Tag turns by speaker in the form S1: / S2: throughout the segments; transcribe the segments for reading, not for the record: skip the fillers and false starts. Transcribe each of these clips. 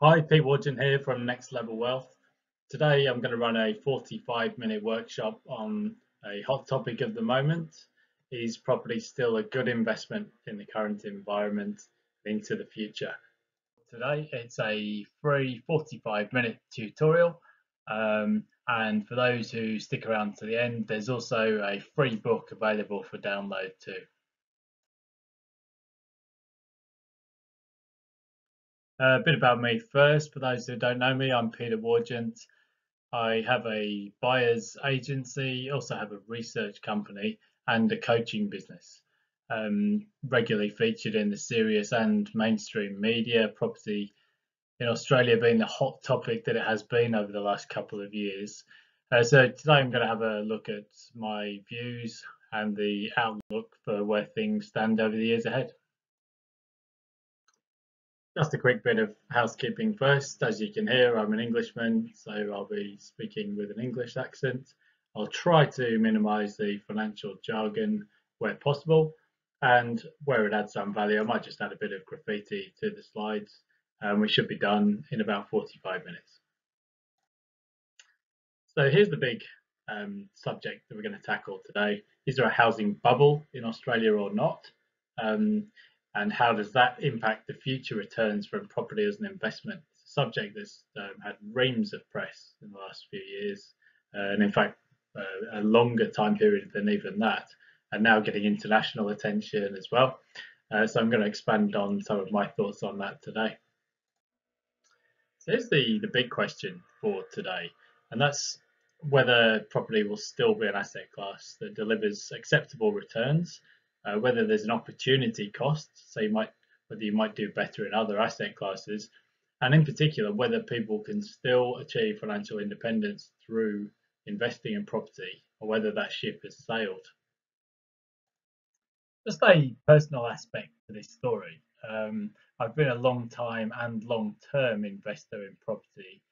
S1: Hi, Pete Warden here from Next Level Wealth. Today I'm going to run a 45-minute workshop on a hot topic of the moment. Is property still a good investment in the current environment into the future? Today it's a free 45-minute tutorial, and for those who stick around to the end, there's also a free book available for download too. A bit about me first. For those who don't know me, I'm Peter Wargent. I have a buyer's agency, also have a research company and a coaching business. Regularly featured in the serious and mainstream media, property in Australia being the hot topic that it has been over the last couple of years. So today I'm going to have a look at my views and the outlook for where things stand over the years ahead. Just a quick bit of housekeeping first. As you can hear, I'm an Englishman, so I'll be speaking with an English accent. I'll try to minimize the financial jargon where possible, and where it adds some value, I might just add a bit of graffiti to the slides. We should be done in about 45 minutes. So here's the big subject that we're going to tackle today. Is there a housing bubble in Australia or not? And how does that impact the future returns from property as an investment? It's a subject that's had reams of press in the last few years, and in fact, a longer time period than even that, and now getting international attention as well. So I'm going to expand on some of my thoughts on that today. So here's the big question for today, and that's whether property will still be an asset class that delivers acceptable returns, whether there's an opportunity cost, so whether you might do better in other asset classes, and in particular whether people can still achieve financial independence through investing in property, or whether that ship has sailed. Just a personal aspect to this story. I've been a long time and long-term investor in property,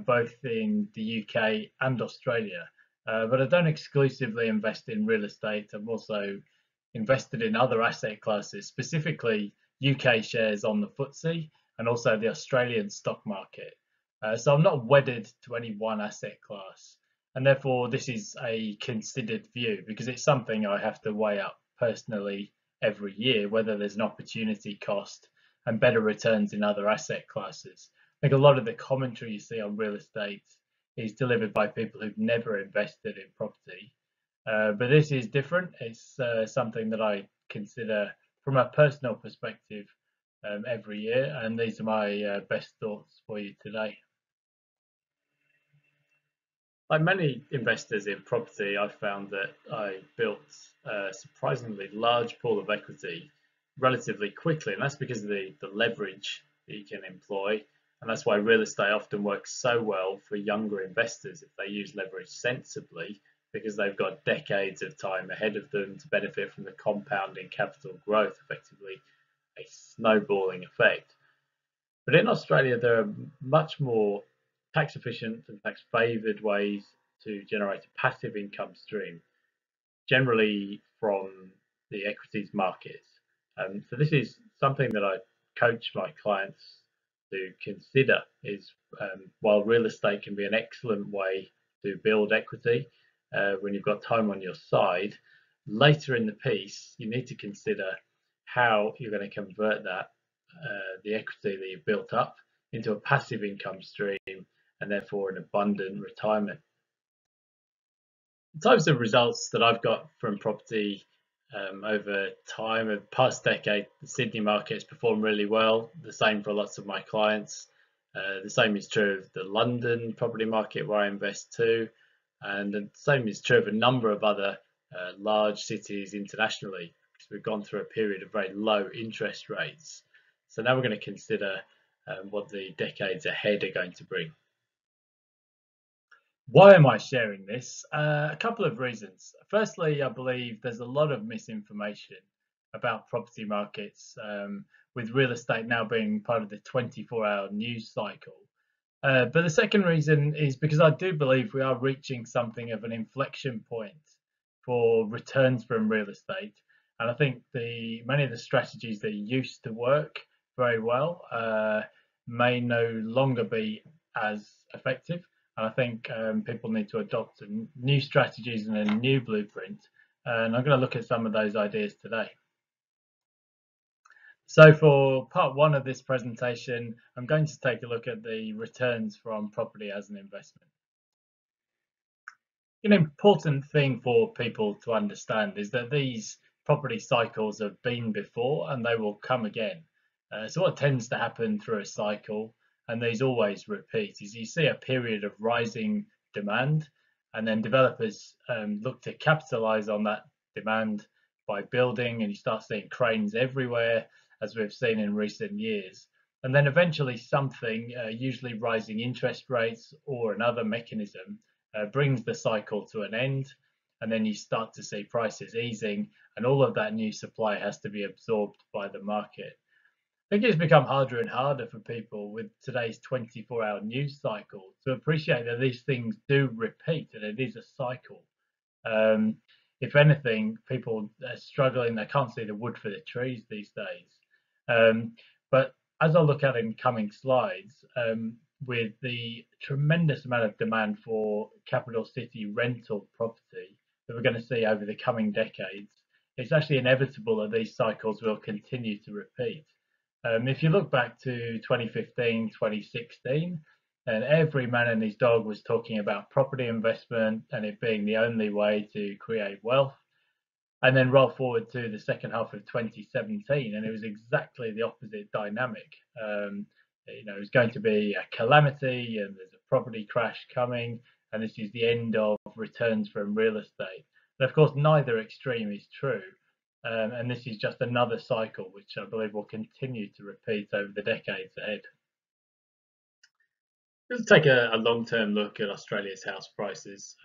S1: both in the UK and Australia, but I don't exclusively invest in real estate. I'm also invested in other asset classes, specifically UK shares on the FTSE and also the Australian stock market. So I'm not wedded to any one asset class, and therefore this is a considered view because it's something I have to weigh up personally every year, whether there's an opportunity cost and better returns in other asset classes. I think a lot of the commentary you see on real estate is delivered by people who've never invested in property. But this is different. It's something that I consider from a personal perspective every year, and these are my best thoughts for you today. Like many investors in property, I found that I built a surprisingly large pool of equity relatively quickly, and that's because of the leverage that you can employ, and that's why real estate often works so well for younger investors if they use leverage sensibly, because they've got decades of time ahead of them to benefit from the compounding capital growth, effectively a snowballing effect. But in Australia, there are much more tax efficient and tax favoured ways to generate a passive income stream, generally from the equities markets. So this is something that I coach my clients to consider is while real estate can be an excellent way to build equity when you've got time on your side, later in the piece you need to consider how you're going to convert that the equity that you've built up into a passive income stream and therefore an abundant retirement. The types of results that I've got from property over time, of past decade, the Sydney market has performed really well. The same for lots of my clients. The same is true of the London property market where I invest too, and the same is true of a number of other large cities internationally, because we've gone through a period of very low interest rates. So now we're going to consider what the decades ahead are going to bring. Why am I sharing this? A couple of reasons. Firstly, I believe there's a lot of misinformation about property markets, with real estate now being part of the 24-hour news cycle. But the second reason is because I do believe we are reaching something of an inflection point for returns from real estate. And I think many of the strategies that used to work very well may no longer be as effective. And I think people need to adopt new strategies and a new blueprint. And I'm going to look at some of those ideas today. So for part one of this presentation, I'm going to take a look at the returns from property as an investment. An important thing for people to understand is that these property cycles have been before and they will come again. So what tends to happen through a cycle, and these always repeat, is you see a period of rising demand, and then developers look to capitalize on that demand by building, and you start seeing cranes everywhere, as we've seen in recent years. And then eventually something, usually rising interest rates or another mechanism, brings the cycle to an end, and then you start to see prices easing, and all of that new supply has to be absorbed by the market. I think it's become harder and harder for people with today's 24-hour news cycle to appreciate that these things do repeat and it is a cycle. Um, if anything, people are struggling, they can't see the wood for the trees these days. But as I'll look at in coming slides, with the tremendous amount of demand for capital city rental property that we're going to see over the coming decades, it's actually inevitable that these cycles will continue to repeat. If you look back to 2015, 2016, and every man and his dog was talking about property investment and it being the only way to create wealth. And then roll forward to the second half of 2017, and it was exactly the opposite dynamic. It was going to be a calamity, and there's a property crash coming, and this is the end of returns from real estate. But of course, neither extreme is true, and this is just another cycle which I believe will continue to repeat over the decades ahead. Let's take a long-term look at Australia's house prices,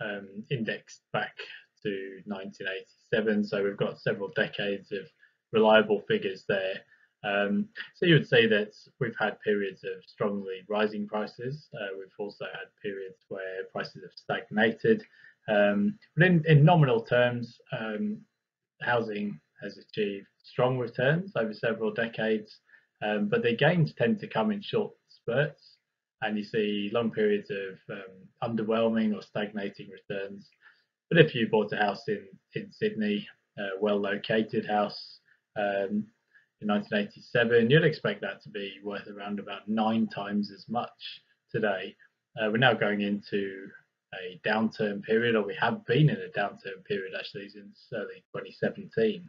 S1: indexed back to 1987. So we've got several decades of reliable figures there. So you would say that we've had periods of strongly rising prices. We've also had periods where prices have stagnated. But in nominal terms, housing has achieved strong returns over several decades, but the gains tend to come in short spurts, and you see long periods of underwhelming or stagnating returns. But if you bought a house in Sydney, a well-located house in 1987, you'd expect that to be worth around about 9 times as much today. We're now going into a downturn period, or we have been in a downturn period actually since early 2017.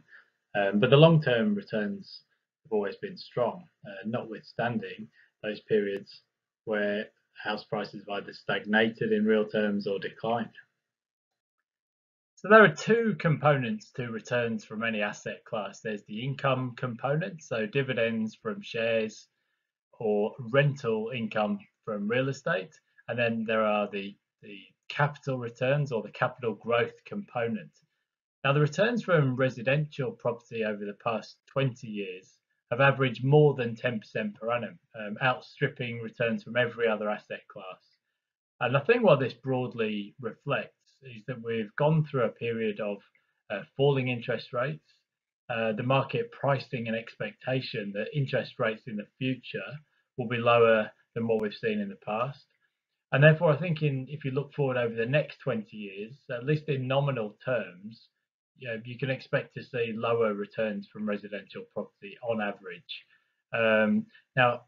S1: But the long-term returns have always been strong, notwithstanding those periods where house prices have either stagnated in real terms or declined. So there are two components to returns from any asset class. There's the income component, so dividends from shares or rental income from real estate, and then there are the capital returns or the capital growth component. Now, the returns from residential property over the past 20 years have averaged more than 10% per annum, outstripping returns from every other asset class. And I think what this broadly reflects is that we've gone through a period of falling interest rates, the market pricing an expectation that interest rates in the future will be lower than what we've seen in the past. And therefore, I think if you look forward over the next 20 years, at least in nominal terms, you can expect to see lower returns from residential property on average. Now,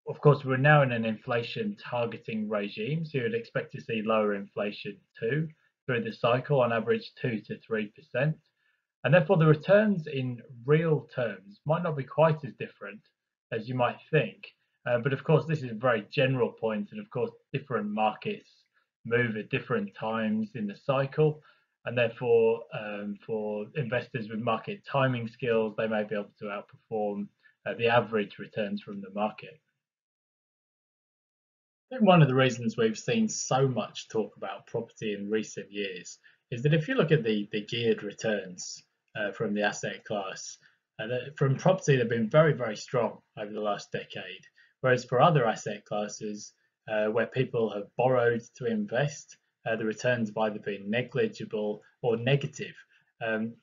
S1: of course, we're now in an inflation targeting regime, so you'd expect to see lower inflation too through the cycle, on average 2 to 3%. And therefore, the returns in real terms might not be quite as different as you might think. But of course, this is a very general point, and of course, different markets move at different times in the cycle. And therefore, for investors with market timing skills, they may be able to outperform the average returns from the market. I think one of the reasons we've seen so much talk about property in recent years is that if you look at the geared returns from the asset class, from property, they've been very, very strong over the last decade. Whereas for other asset classes where people have borrowed to invest, the returns have either been negligible or negative.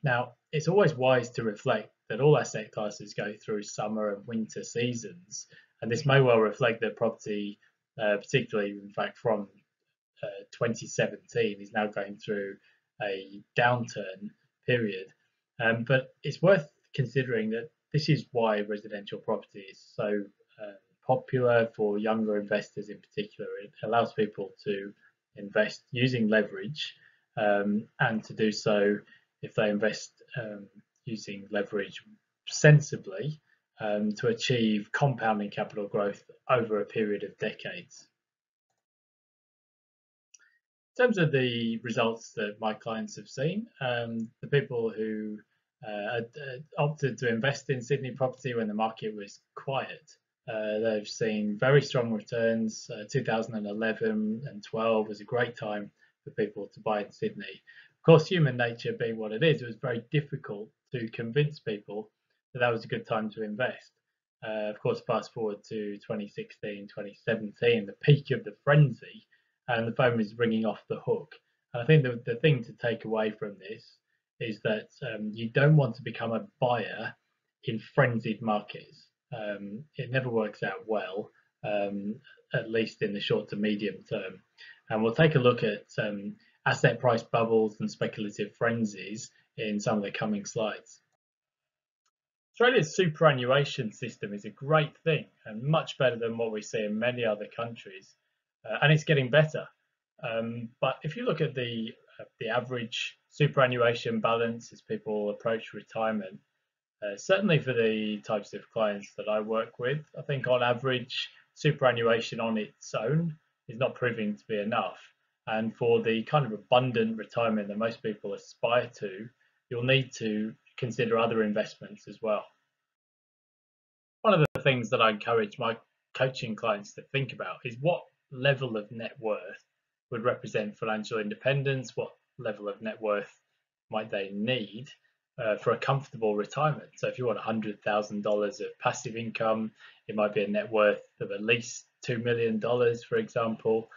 S1: Now, it's always wise to reflect that all asset classes go through summer and winter seasons, And this may well reflect that property, particularly in fact from 2017, is now going through a downturn period. But it's worth considering that this is why residential property is so popular for younger investors in particular. It allows people to invest using leverage, and to do so if they invest using leverage sensibly, to achieve compounding capital growth over a period of decades. In terms of the results that my clients have seen, the people who opted to invest in Sydney property when the market was quiet, they've seen very strong returns. 2011 and 12 was a great time for people to buy in Sydney. Of course, human nature being what it was very difficult to convince people that that was a good time to invest. Of course, fast forward to 2016, 2017, the peak of the frenzy, and the phone was ringing off the hook. And I think the thing to take away from this is that you don't want to become a buyer in frenzied markets. It never works out well, at least in the short to medium term. And we'll take a look at asset price bubbles and speculative frenzies in some of the coming slides. Australia's superannuation system is a great thing and much better than what we see in many other countries, and it's getting better. But if you look at the average superannuation balance as people approach retirement, certainly for the types of clients that I work with, I think on average superannuation on its own is not proving to be enough. And for the kind of abundant retirement that most people aspire to, you'll need to consider other investments as well. One of the things that I encourage my coaching clients to think about is what level of net worth would represent financial independence, what level of net worth might they need for a comfortable retirement. So if you want $100,000 of passive income, it might be a net worth of at least $2 million, for example.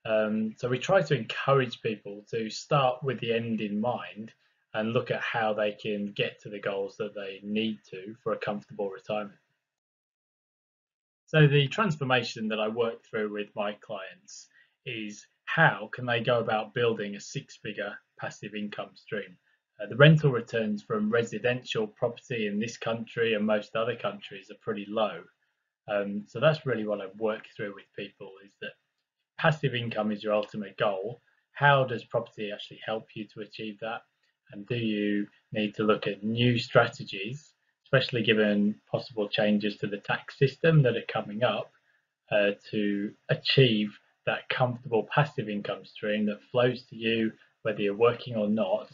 S1: So we try to encourage people to start with the end in mind and look at how they can get to the goals that they need to for a comfortable retirement. So the transformation that I work through with my clients is how can they go about building a six-figure passive income stream. The rental returns from residential property in this country and most other countries are pretty low. So that's really what I work through with people, is that passive income is your ultimate goal. How does property actually help you to achieve that? And do you need to look at new strategies, especially given possible changes to the tax system that are coming up, to achieve that comfortable passive income stream that flows to you, whether you're working or not,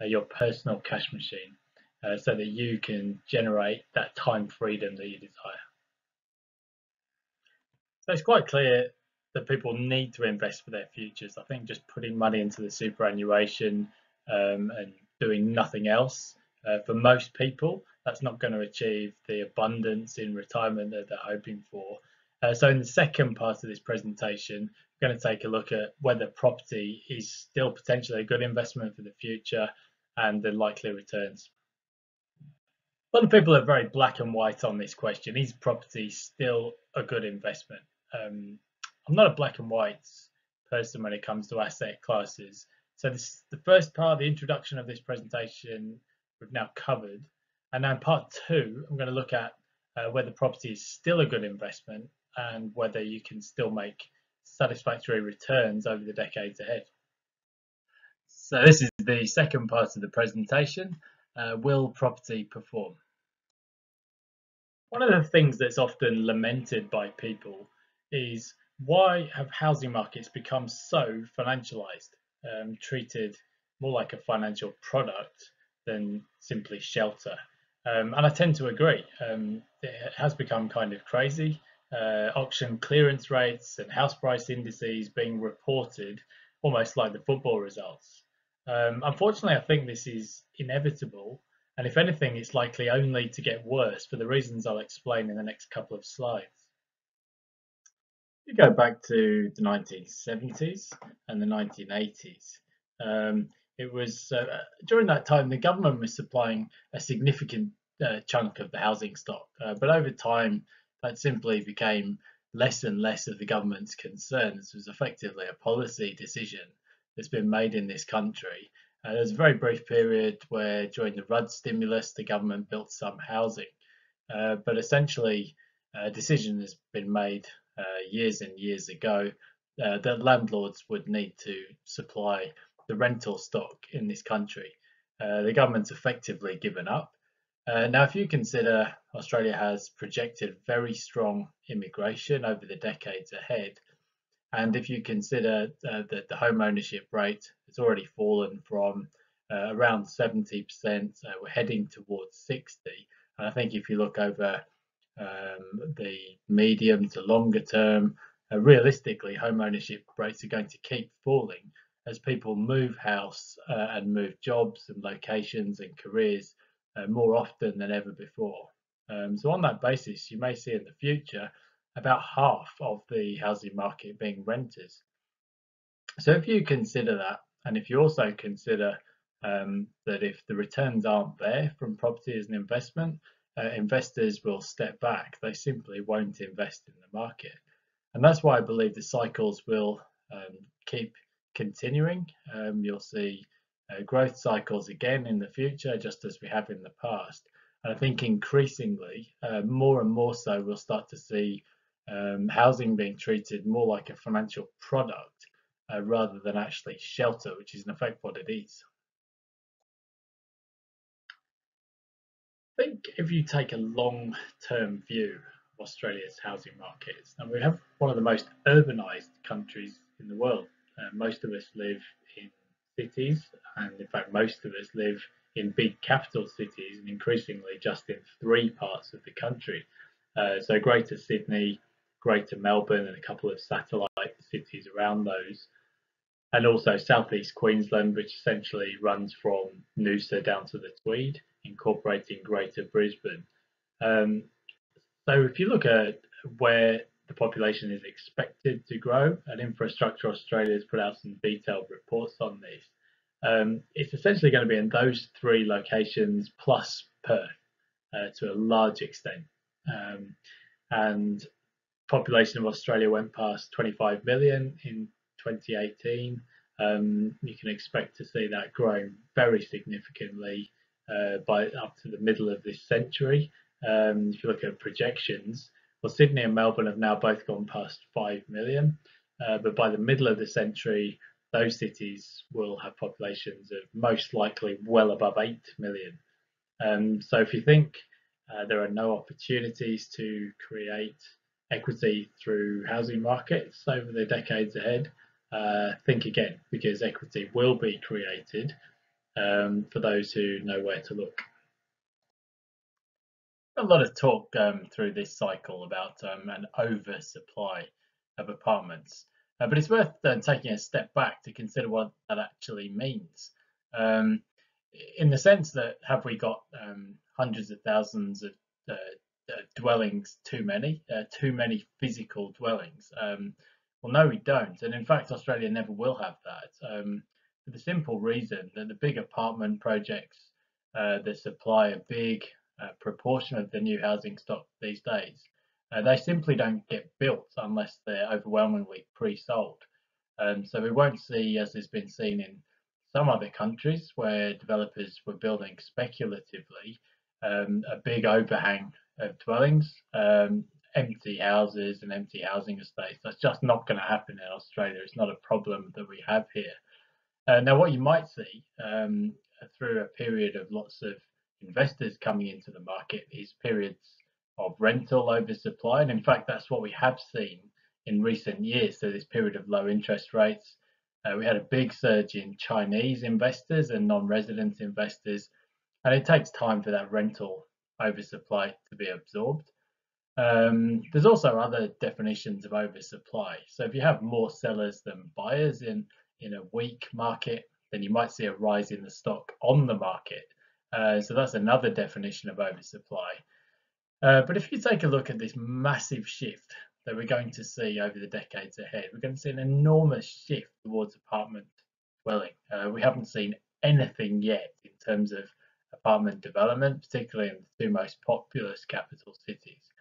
S1: your personal cash machine, so that you can generate that time freedom that you desire. So it's quite clear that people need to invest for their futures. I think just putting money into the superannuation and doing nothing else, for most people, that's not going to achieve the abundance in retirement that they're hoping for. So in the second part of this presentation, we're going to take a look at whether property is still potentially a good investment for the future and the likely returns. A lot of people are very black and white on this question. Is property still a good investment? I'm not a black and white person when it comes to asset classes. So this, the first part, the introduction of this presentation, we've now covered. And now in part two, I'm going to look at whether property is still a good investment and whether you can still make satisfactory returns over the decades ahead. So this is the second part of the presentation. Will property perform? One of the things that's often lamented by people is, why have housing markets become so financialized, treated more like a financial product than simply shelter? And I tend to agree. It has become kind of crazy. Auction clearance rates and house price indices being reported almost like the football results. Unfortunately, I think this is inevitable, and if anything, it's likely only to get worse for the reasons I'll explain in the next couple of slides. You go back to the 1970s and the 1980s. It was during that time the government was supplying a significant chunk of the housing stock, but over time that simply became less and less of the government's concern. This was effectively a policy decision that's been made in this country. There's a very brief period where during the Rudd stimulus, the government built some housing. But essentially, a decision has been made years and years ago that landlords would need to supply the rental stock in this country. The government's effectively given up. Now, if you consider Australia has projected very strong immigration over the decades ahead, and if you consider that the home ownership rate has already fallen from around 70%, we're heading towards 60. And I think if you look over the medium to longer term, realistically, home ownership rates are going to keep falling as people move house and move jobs and locations and careers more often than ever before. So on that basis, you may see in the future about half of the housing market being renters. So if you consider that, and if you also consider that if the returns aren't there from property as an investment, investors will step back. They simply won't invest in the market. And that's why I believe the cycles will keep continuing. You'll see growth cycles again in the future, just as we have in the past. And I think increasingly, more and more so, we'll start to see housing being treated more like a financial product rather than actually shelter, which is in effect what it is. I think if you take a long-term view of Australia's housing markets, and we have one of the most urbanised countries in the world. Most of us live in cities, and in fact, most of us live in big capital cities, and increasingly just in three parts of the country. So Greater Sydney, Greater Melbourne, and a couple of satellite cities around those. And also southeast Queensland, which essentially runs from Noosa down to the Tweed, incorporating Greater Brisbane. So if you look at where the population is expected to grow, and Infrastructure Australia has put out some detailed reports on this, it's essentially going to be in those three locations plus Perth to a large extent. And population of Australia went past 25 million in 2018. You can expect to see that growing very significantly by up to the middle of this century. If you look at projections, well, Sydney and Melbourne have now both gone past 5 million, but by the middle of the century, those cities will have populations of most likely well above 8 million. So if you think there are no opportunities to create equity through housing markets over the decades ahead, think again, because equity will be created for those who know where to look. A lot of talk through this cycle about an oversupply of apartments, but it's worth taking a step back to consider what that actually means. In the sense that have we got hundreds of thousands of dwellings too many physical dwellings? Well, no, we don't, and in fact, Australia never will have that, for the simple reason that the big apartment projects that supply a big proportion of the new housing stock these days, they simply don't get built unless they're overwhelmingly pre-sold. So we won't see, as has been seen in some other countries where developers were building speculatively, a big overhang of dwellings, empty houses and empty housing estates. That's just not going to happen in Australia. It's not a problem that we have here. Now, what you might see through a period of lots of investors coming into the market is periods of rental oversupply. And in fact, that's what we have seen in recent years. So this period of low interest rates, we had a big surge in Chinese investors and non-resident investors, and it takes time for that rental oversupply to be absorbed. There's also other definitions of oversupply. So if you have more sellers than buyers in a weak market, then you might see a rise in the stock on the market. So that's another definition of oversupply. But if you take a look at this massive shift that we're going to see over the decades ahead, we're going to see an enormous shift towards apartment dwelling. We haven't seen anything yet in terms of apartment development, particularly in the two most populous capital cities.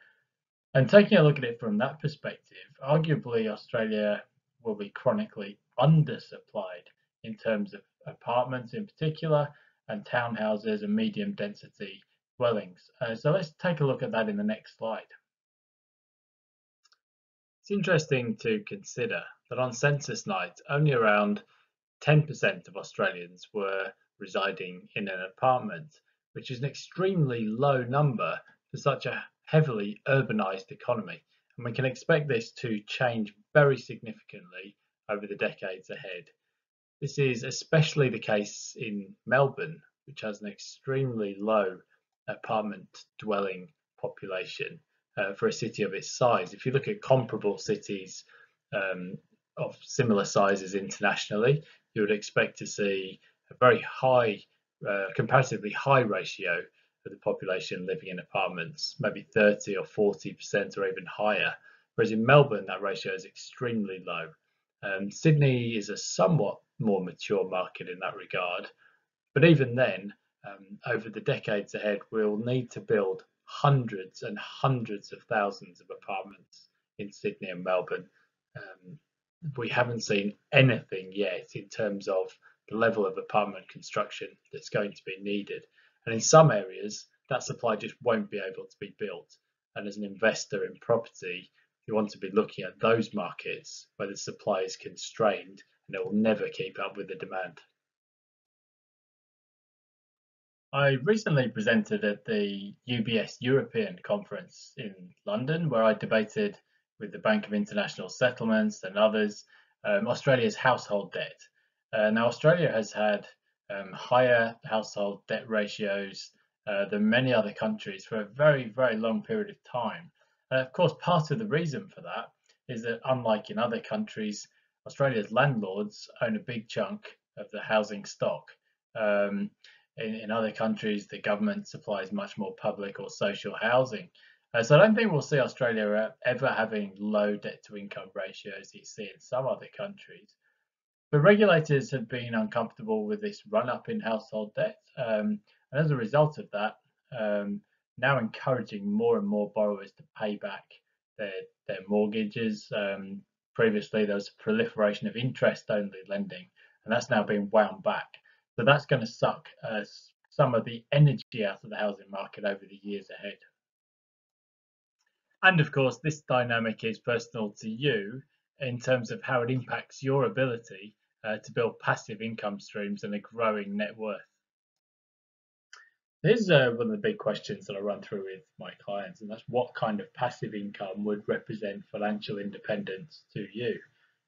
S1: And taking a look at it from that perspective, arguably Australia will be chronically undersupplied in terms of apartments in particular, and townhouses and medium density dwellings. So let's take a look at that in the next slide. It's interesting to consider that on census night, only around 10% of Australians were residing in an apartment, which is an extremely low number for such a heavily urbanised economy. And we can expect this to change very significantly over the decades ahead. This is especially the case in Melbourne, which has an extremely low apartment dwelling population for a city of its size. If you look at comparable cities of similar sizes internationally, you would expect to see a very high, comparatively high ratio of the population living in apartments, maybe 30 or 40% or even higher. Whereas in Melbourne, that ratio is extremely low. Sydney is a somewhat more mature market in that regard, but even then, over the decades ahead, we'll need to build hundreds and hundreds of thousands of apartments in Sydney and Melbourne. We haven't seen anything yet in terms of the level of apartment construction that's going to be needed. And in some areas, that supply just won't be able to be built. And as an investor in property, you want to be looking at those markets where the supply is constrained and it will never keep up with the demand. I recently presented at the UBS European conference in London, where I debated with the Bank of International Settlements and others Australia's household debt. Now, Australia has had higher household debt ratios than many other countries for a very, very long period of time. Of course, part of the reason for that is that, unlike in other countries, Australia's landlords own a big chunk of the housing stock. In other countries, the government supplies much more public or social housing. So I don't think we'll see Australia ever having low debt to income ratios you see in some other countries. But regulators have been uncomfortable with this run up in household debt. And as a result of that, now encouraging more and more borrowers to pay back their mortgages. Previously, there was a proliferation of interest only lending, and that's now being wound back. So that's going to suck some of the energy out of the housing market over the years ahead. And of course, this dynamic is personal to you in terms of how it impacts your ability to build passive income streams and a growing net worth. Here's one of the big questions that I run through with my clients, and that's what kind of passive income would represent financial independence to you?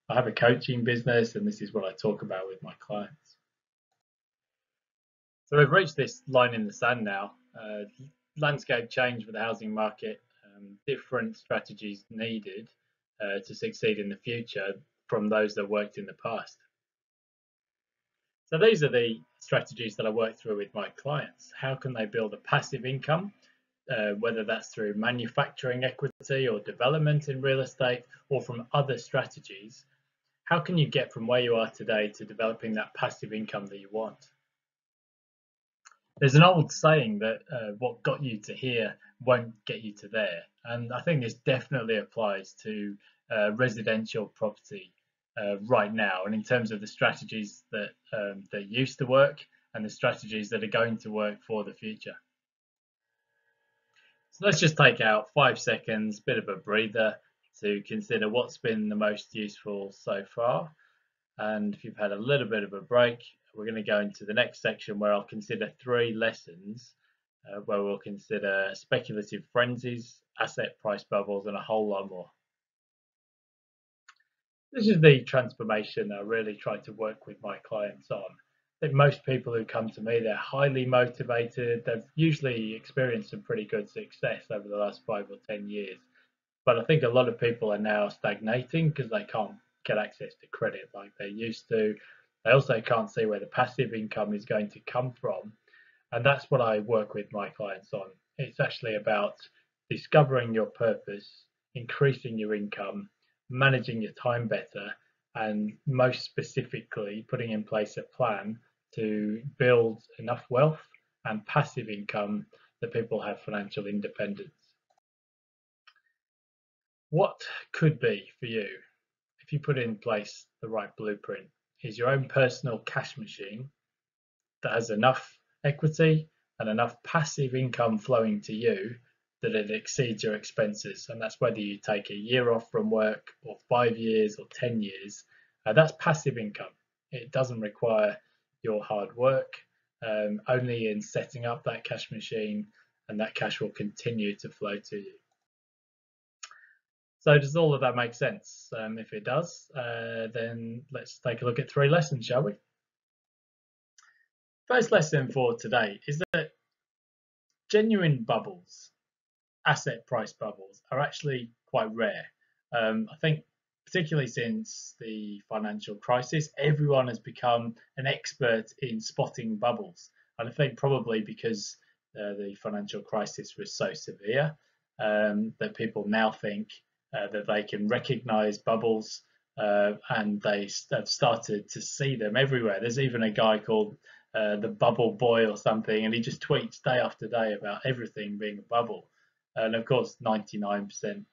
S1: I have a coaching business, and this is what I talk about with my clients. So we've reached this line in the sand now. Landscape change with the housing market, different strategies needed to succeed in the future from those that worked in the past. So these are the strategies that I work through with my clients. How can they build a passive income, whether that's through manufacturing equity or development in real estate or from other strategies? How can you get from where you are today to developing that passive income that you want? There's an old saying that what got you to here won't get you to there. And I think this definitely applies to residential property right now. And in terms of the strategies that used to work and the strategies that are going to work for the future. So let's just take out 5 seconds, bit of a breather to consider what's been the most useful so far. And if you've had a little bit of a break, we're going to go into the next section where I'll consider 3 lessons where we'll consider speculative frenzies, asset price bubbles, and a whole lot more. This is the transformation I really try to work with my clients on. I think most people who come to me, they're highly motivated. They've usually experienced some pretty good success over the last 5 or 10 years. But I think a lot of people are now stagnating because they can't get access to credit like they used to. They also can't see where the passive income is going to come from. And that's what I work with my clients on. It's actually about discovering your purpose, increasing your income, managing your time better, and most specifically, putting in place a plan to build enough wealth and passive income that people have financial independence. What could be for you, if you put in place the right blueprint, is your own personal cash machine that has enough equity and enough passive income flowing to you that it exceeds your expenses. And that's whether you take a year off from work or 5 years or 10 years. That's passive income. It doesn't require your hard work, only in setting up that cash machine, and that cash will continue to flow to you. So does all of that make sense? If it does, then let's take a look at 3 lessons, shall we? First lesson for today is that genuine bubbles, asset price bubbles, are actually quite rare. I think particularly since the financial crisis, everyone has become an expert in spotting bubbles. And I think probably because the financial crisis was so severe, that people now think that they can recognize bubbles, and they have started to see them everywhere. There's even a guy called the Bubble Boy or something, and he just tweets day after day about everything being a bubble. And of course, 99%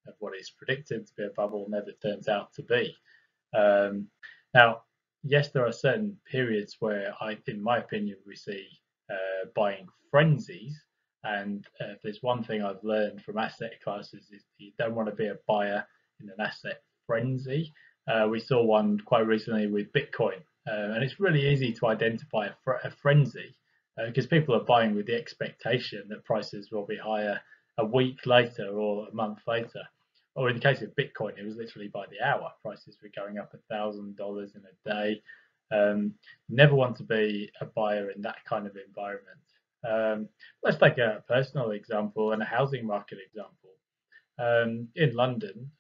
S1: of what is predicted to be a bubble never turns out to be. Now, yes, there are certain periods where, in my opinion, we see buying frenzies. And if there's one thing I've learned from asset classes, is you don't want to be a buyer in an asset frenzy. We saw one quite recently with Bitcoin, and it's really easy to identify a frenzy because people are buying with the expectation that prices will be higher a week later or a month later. Or in the case of Bitcoin, it was literally by the hour. Prices were going up $1,000 in a day. Never want to be a buyer in that kind of environment. Let's take a personal example and a housing market example. In London,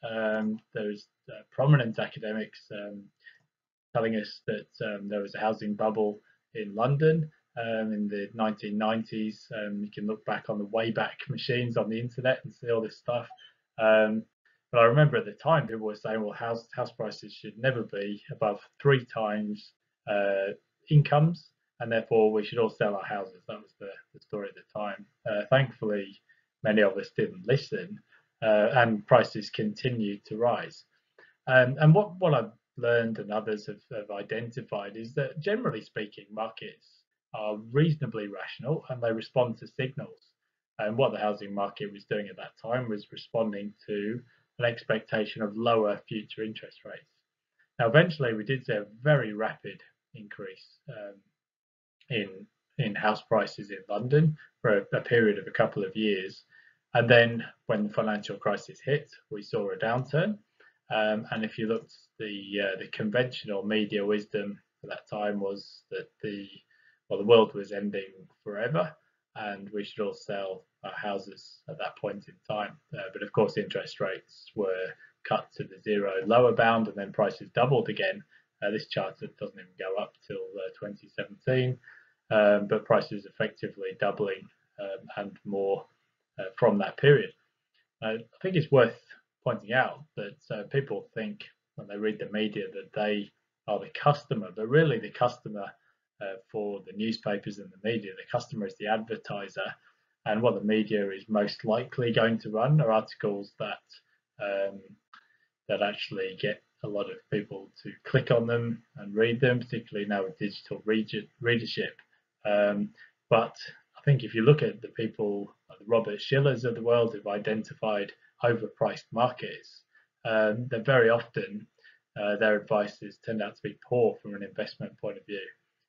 S1: there's prominent academics telling us that there was a housing bubble in London in the 1990s. You can look back on the Wayback Machines on the internet and see all this stuff. But I remember at the time people were saying, well, house prices should never be above 3 times incomes, and therefore we should all sell our houses. That was the story at the time. Thankfully, many of us didn't listen, and prices continued to rise. And what I've learned and others have identified is that, generally speaking, markets are reasonably rational and they respond to signals. And what the housing market was doing at that time was responding to an expectation of lower future interest rates. Now, eventually, we did see a very rapid increase in house prices in London for a period of a couple of years. And then when the financial crisis hit, we saw a downturn. And if you looked, the conventional media wisdom at that time was that the world was ending forever, and we should all sell our houses at that point in time. But of course, interest rates were cut to the zero lower bound, and then prices doubled again. This chart doesn't even go up till 2017, but prices effectively doubling and more from that period. I think it's worth pointing out that people think when they read the media that they are the customer, but really the customer for the newspapers and the media, the customer is the advertiser, and what the media is most likely going to run are articles that actually get a lot of people to click on them and read them, particularly now with digital readership. But I think if you look at the people, like the Robert Schillers of the world, who've identified overpriced markets, that very often their advices turned out to be poor from an investment point of view.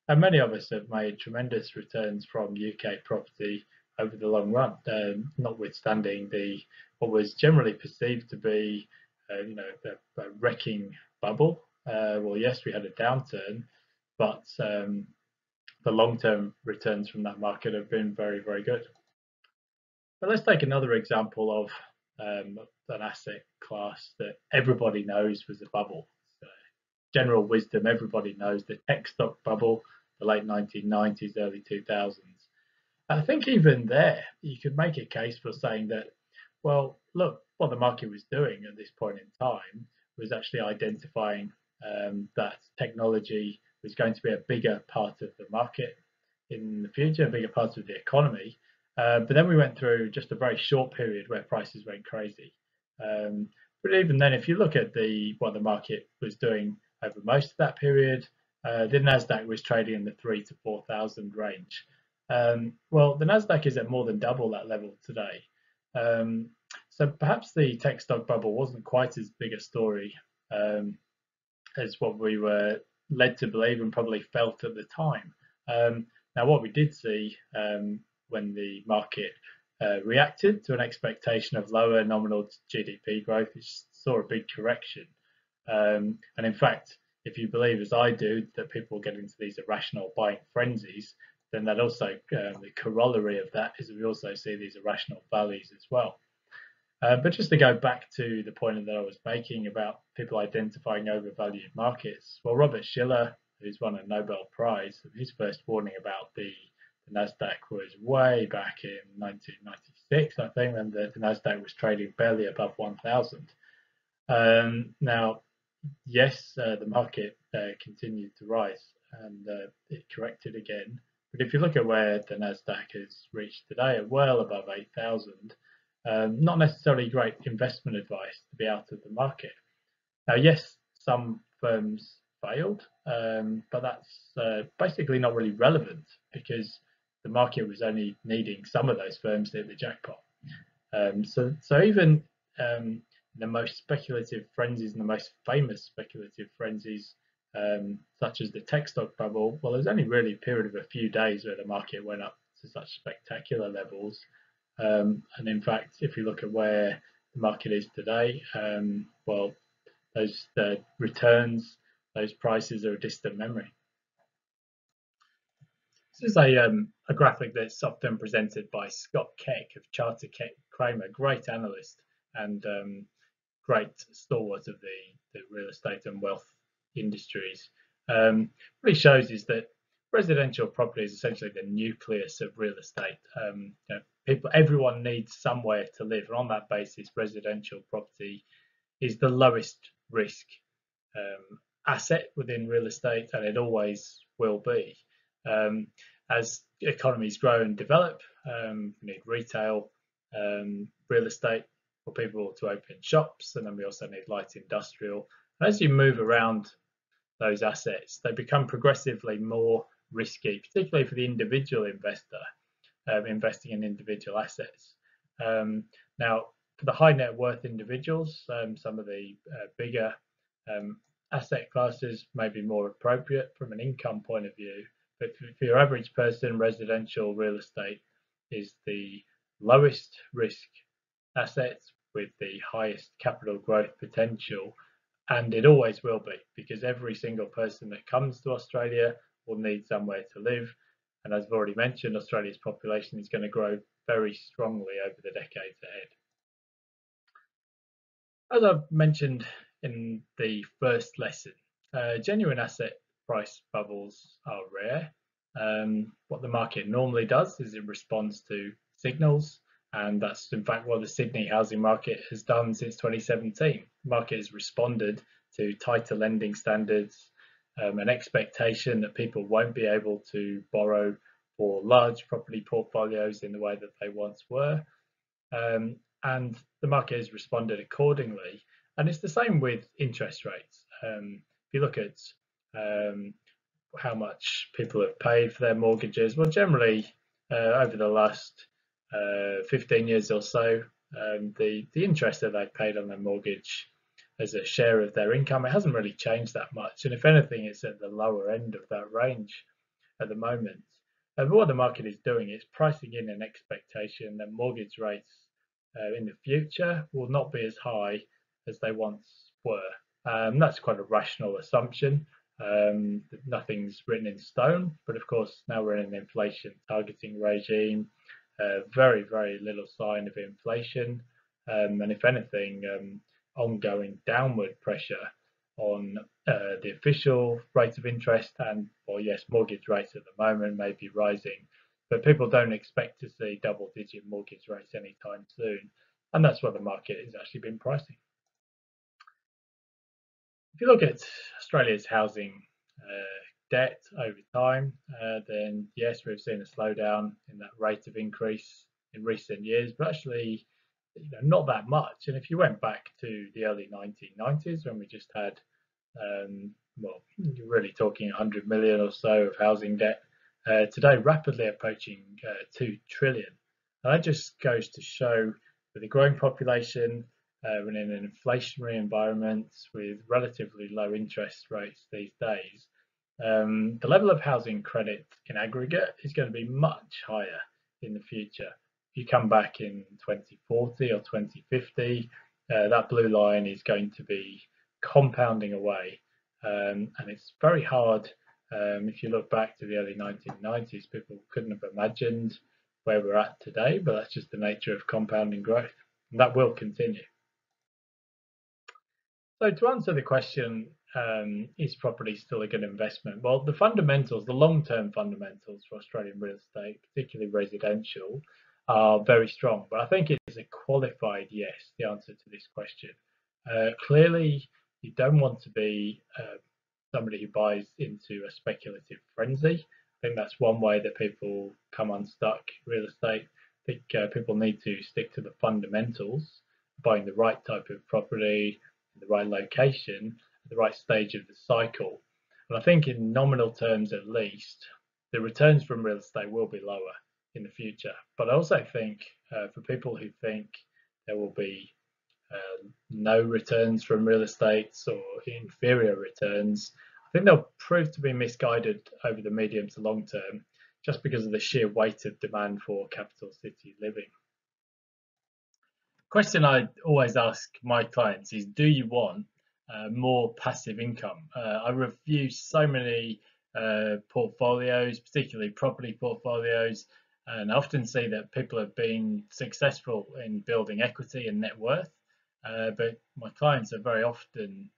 S1: And many of us have made tremendous returns from UK property over the long run, notwithstanding what was generally perceived to be a wrecking bubble. Well, yes, we had a downturn, but the long-term returns from that market have been very, very good. But let's take another example of an asset class that everybody knows was a bubble. So, general wisdom, everybody knows the tech stock bubble, the late 1990s, early 2000s. I think even there, you could make a case for saying that, well, look, what the market was doing at this point in time was actually identifying that technology was going to be a bigger part of the market in the future, a bigger part of the economy. But then we went through just a very short period where prices went crazy. Um, but even then, if you look at what the market was doing over most of that period, the Nasdaq was trading in the 3 to 4,000 range. Well, the Nasdaq is at more than double that level today. Um, so perhaps the tech stock bubble wasn't quite as big a story as what we were led to believe and probably felt at the time. Now, what we did see when the market reacted to an expectation of lower nominal GDP growth, it saw a big correction. And in fact, if you believe, as I do, that people get into these irrational buying frenzies, then that also the corollary of that is we also see these irrational values as well. But just to go back to the point that I was making about people identifying overvalued markets, well, Robert Shiller, who's won a Nobel Prize, his first warning about the Nasdaq was way back in 1996, I think, when the Nasdaq was trading barely above 1,000. Now, yes, the market continued to rise and it corrected again. But if you look at where the Nasdaq has reached today, well above 8,000, not necessarily great investment advice to be out of the market. Now, yes, some firms failed, but that's basically not really relevant because the market was only needing some of those firms to hit the jackpot. So even the most speculative frenzies and the most famous speculative frenzies, such as the tech stock bubble, well, there's only really a period of a few days where the market went up to such spectacular levels. And in fact, if you look at where the market is today, well, those returns, those prices are a distant memory. This is a graphic that's often presented by Scott Keck of Charter Kramer, great analyst and great stalwart of the real estate and wealth industries. What it shows is that residential property is essentially the nucleus of real estate. Everyone needs somewhere to live, and on that basis, residential property is the lowest risk asset within real estate, and it always will be. As economies grow and develop, we need retail, real estate for people to open shops, and then we also need light industrial. And as you move around those assets, they become progressively more risky, particularly for the individual investor investing in individual assets. Now, for the high net worth individuals, some of the bigger asset classes may be more appropriate from an income point of view. But for your average person, residential real estate is the lowest risk asset with the highest capital growth potential. And it always will be, because every single person that comes to Australia will need somewhere to live. And as I've already mentioned, Australia's population is going to grow very strongly over the decades ahead. As I've mentioned in the first lesson, genuine asset price bubbles are rare. What the market normally does is it responds to signals, and that's in fact what the Sydney housing market has done since 2017. The market has responded to tighter lending standards, an expectation that people won't be able to borrow for large property portfolios in the way that they once were. And the market has responded accordingly. And it's the same with interest rates. If you look at how much people have paid for their mortgages, well, generally over the last 15 years or so, the interest that they've paid on their mortgage as a share of their income, it hasn't really changed that much. And if anything, it's at the lower end of that range at the moment. But what the market is doing is pricing in an expectation that mortgage rates in the future will not be as high as they once were. That's quite a rational assumption. Nothing's written in stone, but of course now we're in an inflation targeting regime. Very, very little sign of inflation, and if anything, ongoing downward pressure on the official rate of interest, and well, yes, mortgage rates at the moment may be rising, but people don't expect to see double-digit mortgage rates anytime soon, and that's what the market has actually been pricing. If you look at Australia's housing debt over time, then yes, we've seen a slowdown in that rate of increase in recent years, but actually not that much. And if you went back to the early 1990s when we just had, well, you're really talking 100 million or so of housing debt, today rapidly approaching 2 trillion. And that just goes to show with a growing population, and in an inflationary environment with relatively low interest rates these days, the level of housing credit in aggregate is going to be much higher in the future. If you come back in 2040 or 2050, that blue line is going to be compounding away. And it's very hard. If you look back to the early 1990s, people couldn't have imagined where we're at today, but that's just the nature of compounding growth. And that will continue. So to answer the question, is property still a good investment? Well, the fundamentals, the long-term fundamentals for Australian real estate, particularly residential, are very strong. But I think it is a qualified yes, the answer to this question. Clearly, you don't want to be somebody who buys into a speculative frenzy. I think that's one way that people come unstuck real estate. I think people need to stick to the fundamentals, buying the right type of property, the right location, at the right stage of the cycle. And I think in nominal terms at least, the returns from real estate will be lower in the future. But I also think for people who think there will be no returns from real estate or inferior returns, I think they'll prove to be misguided over the medium to long term just because of the sheer weight of demand for capital city living. Question I always ask my clients is, do you want more passive income? I review so many portfolios, particularly property portfolios, and I often see that people have been successful in building equity and net worth, but my clients are very often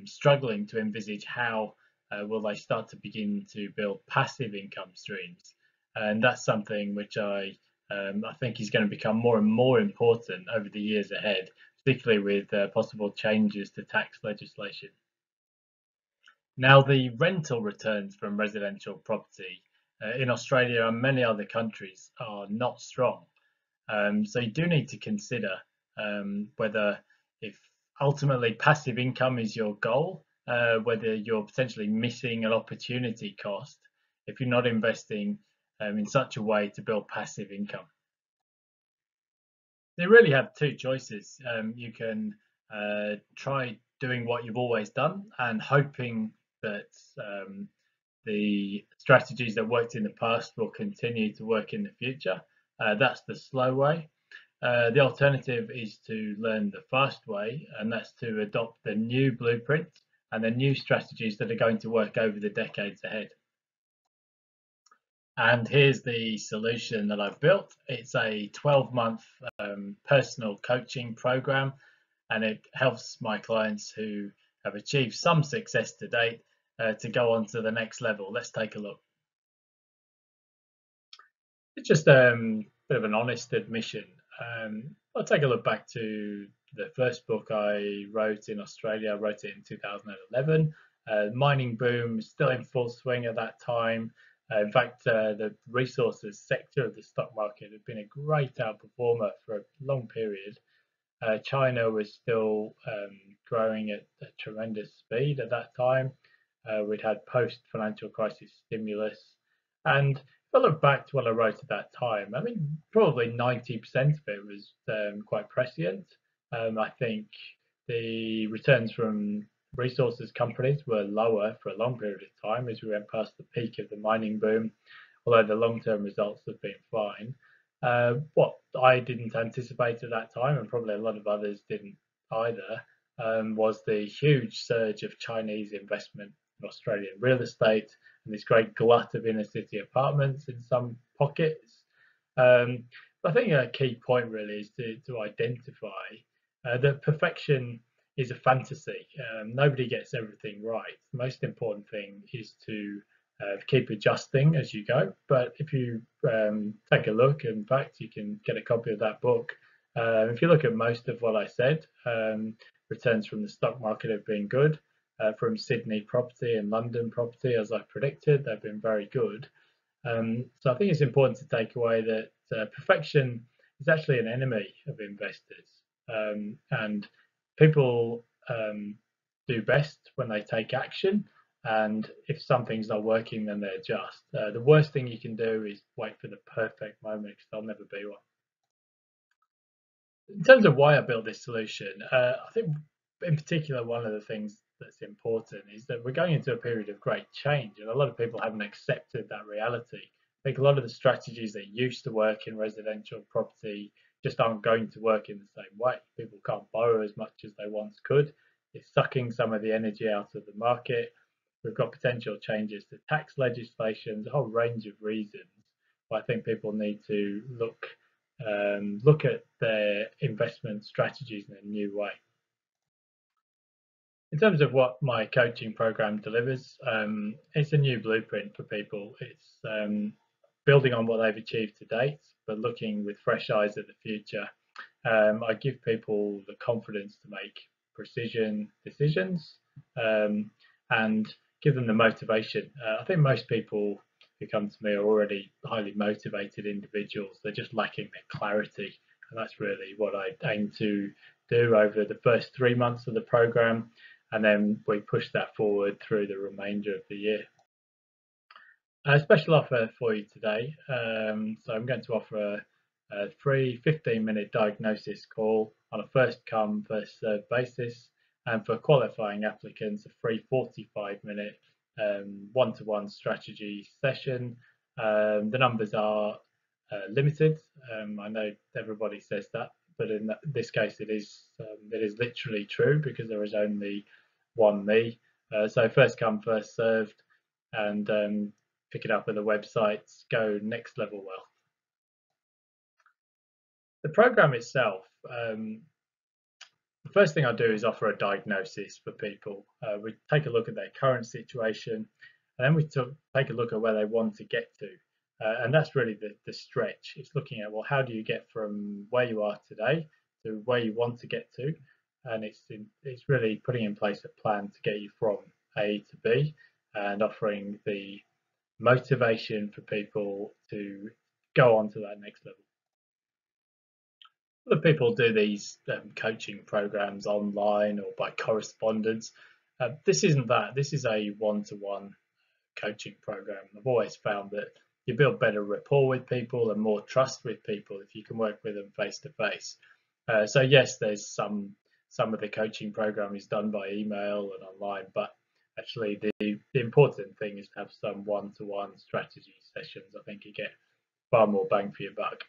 S1: struggling to envisage how will they start to begin to build passive income streams. And that's something which I think is going to become more and more important over the years ahead, particularly with possible changes to tax legislation. Now, the rental returns from residential property in Australia and many other countries are not strong. So you do need to consider whether, if ultimately passive income is your goal, whether you're potentially missing an opportunity cost if you're not investing in such a way to build passive income. You really have two choices. You can try doing what you've always done and hoping that the strategies that worked in the past will continue to work in the future. That's the slow way. The alternative is to learn the fast way, and that's to adopt the new blueprint and the new strategies that are going to work over the decades ahead. And here's the solution that I've built. It's a 12-month personal coaching program, and it helps my clients who have achieved some success to date to go on to the next level. Let's take a look. It's just a bit of an honest admission. I'll take a look back to the first book I wrote in Australia. I wrote it in 2011. Mining boom was still in full swing at that time. In fact, the resources sector of the stock market had been a great outperformer for a long period. China was still growing at a tremendous speed at that time. We'd had post-financial crisis stimulus. And if I look back to what I wrote at that time, I mean, probably 90% of it was quite prescient. I think the returns from resources companies were lower for a long period of time as we went past the peak of the mining boom, although the long-term results have been fine. What I didn't anticipate at that time, and probably a lot of others didn't either, was the huge surge of Chinese investment in Australian real estate and this great glut of inner city apartments in some pockets. I think a key point really is to identify that perfection is a fantasy. Nobody gets everything right. The most important thing is to keep adjusting as you go. But if you take a look, in fact, you can get a copy of that book. If you look at most of what I said, returns from the stock market have been good. From Sydney property and London property, as I predicted, they've been very good. So I think it's important to take away that perfection is actually an enemy of investors. And people do best when they take action. And if something's not working, then they adjust. The worst thing you can do is wait for the perfect moment, because there'll never be one. In terms of why I built this solution, I think in particular one of the things that's important is that we're going into a period of great change, and a lot of people haven't accepted that reality. I think a lot of the strategies that used to work in residential property just aren't going to work in the same way. People can't borrow as much as they once could. It's sucking some of the energy out of the market. We've got potential changes to tax legislation, a whole range of reasons why I think people need to look at their investment strategies in a new way. In terms of what my coaching program delivers, it's a new blueprint for people. It's building on what they've achieved to date, but looking with fresh eyes at the future. I give people the confidence to make precision decisions, and give them the motivation. I think most people who come to me are already highly motivated individuals. They're just lacking the clarity, and that's really what I aim to do over the first 3 months of the program, and then we push that forward through the remainder of the year. A special offer for you today. So I'm going to offer a free 15-minute diagnosis call on a first come, first served basis, and for qualifying applicants, a free 45-minute one-to-one strategy session. The numbers are limited. I know everybody says that, but in this case, it is literally true, because there is only one me. So first come, first served, and pick it up at the websites. Go Next Level Wealth. The program itself, the first thing I do is offer a diagnosis for people. We take a look at their current situation, and then we take a look at where they want to get to. And that's really the stretch. It's looking at, well, how do you get from where you are today to where you want to get to? And it's really putting in place a plan to get you from A to B, and offering the motivation for people to go on to that next level. Other people do these coaching programs online or by correspondence. This isn't that. This is a one-to-one coaching program. I've always found that you build better rapport with people and more trust with people if you can work with them face to face. So yes, there's some of the coaching program is done by email and online, but actually the important thing is to have some one-to-one strategy sessions. I think you get far more bang for your buck.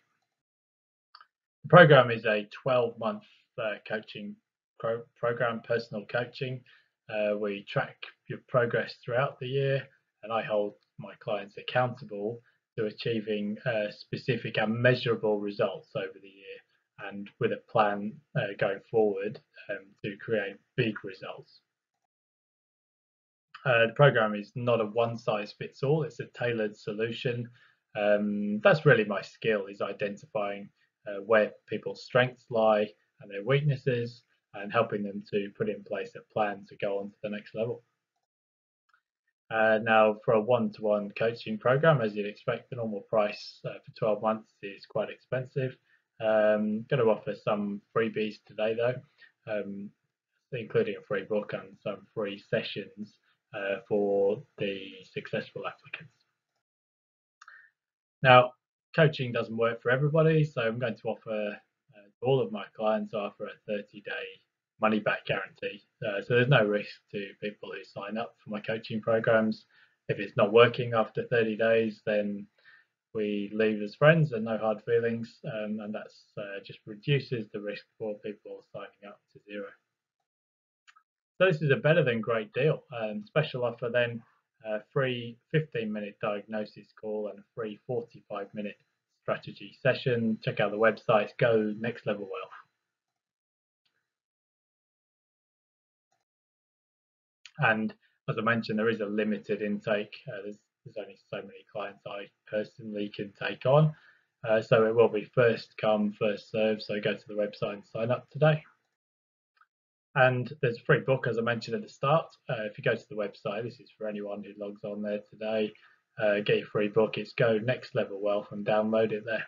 S1: The program is a 12-month coaching program, personal coaching. We track your progress throughout the year, and I hold my clients accountable to achieving specific and measurable results over the year, and with a plan going forward to create big results. The program is not a one-size-fits-all. It's a tailored solution. That's really my skill, is identifying where people's strengths lie and their weaknesses, and helping them to put in place a plan to go on to the next level. Now, for a one-to-one coaching program, as you'd expect, the normal price for 12 months is quite expensive. Going to offer some freebies today, though, including a free book and some free sessions for the successful applicants. Now, coaching doesn't work for everybody, so I'm going to offer to all of my clients, I offer a 30-day money-back guarantee. So there's no risk to people who sign up for my coaching programs. If it's not working after 30 days, then we leave as friends and no hard feelings, and that's just reduces the risk for people signing up to zero. So this is a better than great deal. Special offer then, a free 15-minute diagnosis call and a free 45-minute strategy session. Check out the website, Go Next Level Wealth. And as I mentioned, there is a limited intake. There's only so many clients I personally can take on. So it will be first come, first serve. So go to the website and sign up today. And there's a free book, as I mentioned at the start. If you go to the website, this is for anyone who logs on there today, get your free book. It's Go Next Level Wealth, and download it there.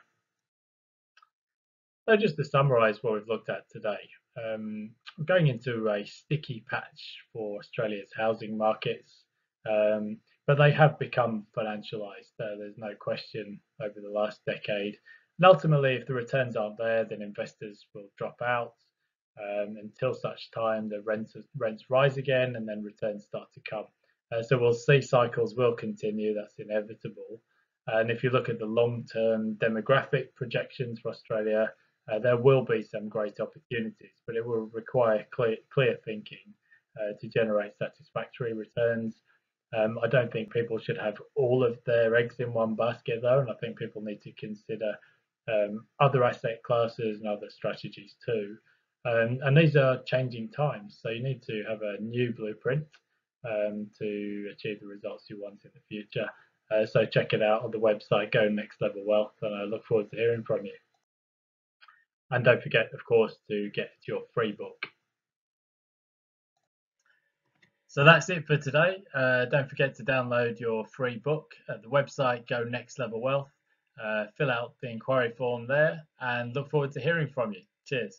S1: So just to summarise what we've looked at today, we're going into a sticky patch for Australia's housing markets, um, but they have become financialised. There's no question over the last decade. And ultimately, if the returns aren't there, then investors will drop out until such time the rents rise again and then returns start to come. So we'll see cycles will continue, that's inevitable. And if you look at the long-term demographic projections for Australia, there will be some great opportunities, but it will require clear thinking to generate satisfactory returns. I don't think people should have all of their eggs in one basket, though, and I think people need to consider other asset classes and other strategies too. And these are changing times, so you need to have a new blueprint to achieve the results you want in the future. So check it out on the website, Go Next Level Wealth, and I look forward to hearing from you. And don't forget, of course, to get your free book. So that's it for today. Don't forget to download your free book at the website Go Next Level Wealth. Fill out the inquiry form there and look forward to hearing from you. Cheers.